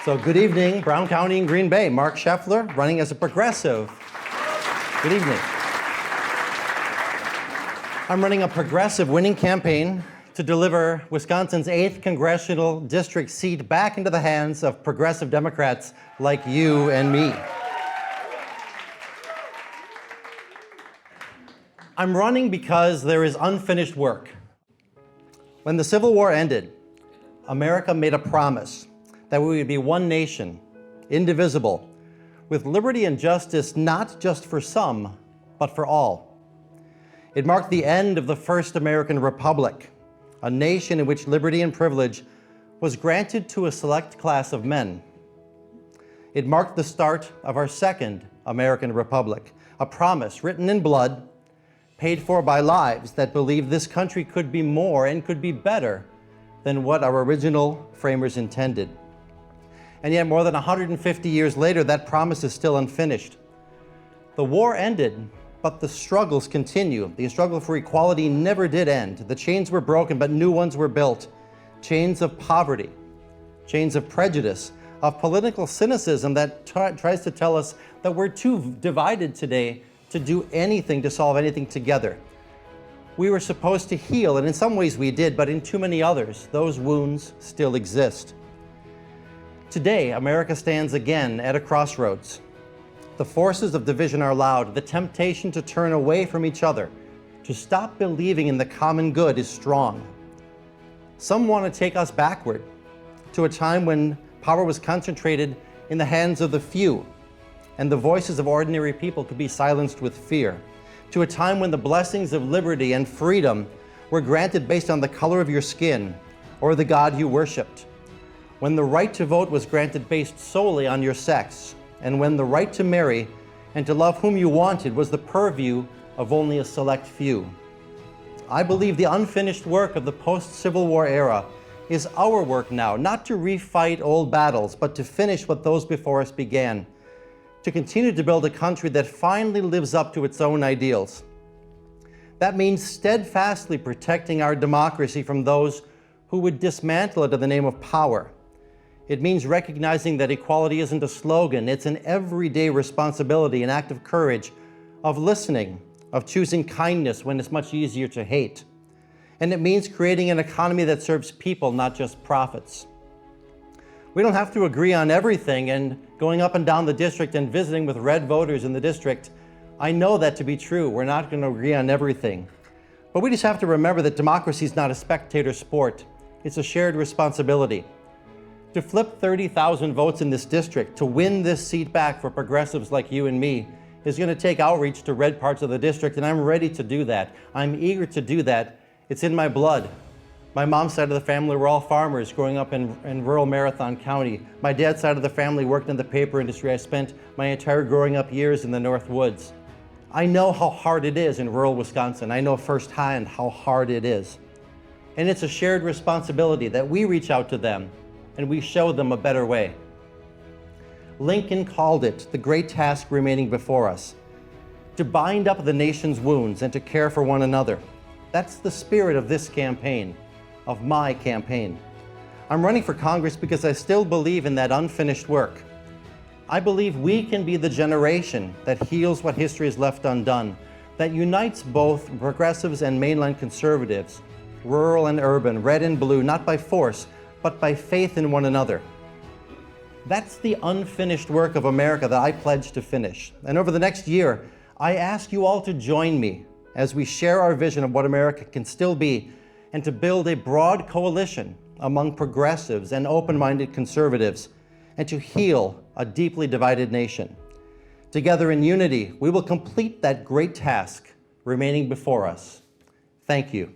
So good evening, Brown County and Green Bay. Mark Scheffler, running as a progressive. Good evening. I'm running a progressive winning campaign to deliver Wisconsin's 8th congressional district seat back into the hands of progressive Democrats like you and me. I'm running because there is unfinished work. When the Civil War ended, America made a promise that we would be one nation, indivisible, with liberty and justice not just for some, but for all. It marked the end of the first American republic, a nation in which liberty and privilege was granted to a select class of men. It marked the start of our second American republic, a promise written in blood, paid for by lives that believed this country could be more and could be better than what our original framers intended. And yet, more than 150 years later, that promise is still unfinished. The war ended, but the struggles continue. The struggle for equality never did end. The chains were broken, but new ones were built. Chains of poverty, chains of prejudice, of political cynicism that tries to tell us that we're too divided today to do anything, to solve anything together. We were supposed to heal, and in some ways we did, but in too many others, those wounds still exist. Today, America stands again at a crossroads. The forces of division are loud. The temptation to turn away from each other, to stop believing in the common good, is strong. Some want to take us backward to a time when power was concentrated in the hands of the few, and the voices of ordinary people could be silenced with fear, to a time when the blessings of liberty and freedom were granted based on the color of your skin or the God you worshiped, when the right to vote was granted based solely on your sex, and when the right to marry and to love whom you wanted was the purview of only a select few. I believe the unfinished work of the post-Civil War era is our work now, not to refight old battles, but to finish what those before us began, to continue to build a country that finally lives up to its own ideals. That means steadfastly protecting our democracy from those who would dismantle it in the name of power. It means recognizing that equality isn't a slogan, it's an everyday responsibility, an act of courage, of listening, of choosing kindness when it's much easier to hate. And it means creating an economy that serves people, not just profits. We don't have to agree on everything, and going up and down the district and visiting with red voters in the district, I know that to be true. We're not going to agree on everything. But we just have to remember that democracy is not a spectator sport. It's a shared responsibility. To flip 30,000 votes in this district, to win this seat back for progressives like you and me, is going to take outreach to red parts of the district, and I'm ready to do that. I'm eager to do that. It's in my blood. My mom's side of the family were all farmers growing up in rural Marathon County. My dad's side of the family worked in the paper industry. I spent my entire growing up years in the North Woods. I know how hard it is in rural Wisconsin. I know firsthand how hard it is. And it's a shared responsibility that we reach out to them and we show them a better way. Lincoln called it the great task remaining before us, to bind up the nation's wounds and to care for one another. That's the spirit of this campaign, of my campaign. I'm running for Congress because I still believe in that unfinished work. I believe we can be the generation that heals what history has left undone, that unites both progressives and mainline conservatives, rural and urban, red and blue, not by force, but by faith in one another. That's the unfinished work of America that I pledge to finish. And over the next year, I ask you all to join me as we share our vision of what America can still be, and to build a broad coalition among progressives and open-minded conservatives, and to heal a deeply divided nation. Together in unity, we will complete that great task remaining before us. Thank you.